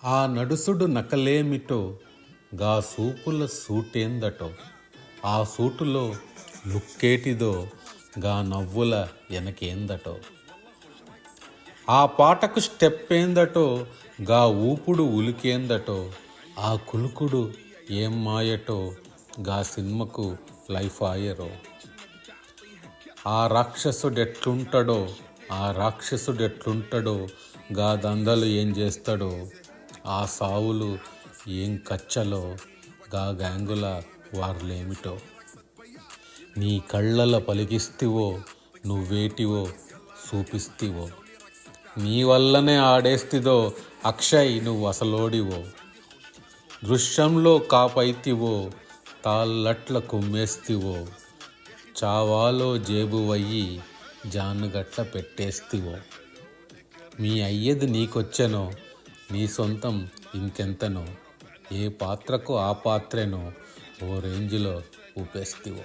ఆ నడుసుడు నకలేమిటో గా సూపుల సూటేందటో ఆ సూటులో లుక్కేటిదో గా నవ్వుల ఎనకేందటో ఆ పాటకు స్టెప్ ఏందటో గా ఊపుడు ఉలికేందటో ఆ కులుకుడు ఏం మాయటో గా సినిమాకు లైఫ్ ఆయరో ఆ రాక్షసుడెట్లుంటాడో గా దందలు ఏం చేస్తాడో ఆ సావులు ఏం కచ్చలో గా గ్యాంగుల వార్లేమిటో నీ కళ్ళల పలికిస్తివో నువ్వేటివో చూపిస్తివో నీ వల్లనే ఆడేస్తిదో అక్షయ్ నువ్వు అసలోడివో దృశ్యంలో కాపైతివో తాళ్ళట్ల కుమ్మేస్తివో చావాలో జేబువయ్యి జానుగట్ల పెట్టేస్తివో మీ అయ్యది నీకొచ్చెనో నీ సొంతం ఇంకెంతనో ఏ పాత్రకు ఆ పాత్రెనో ఓ రేంజ్లో ఊపేస్తివో.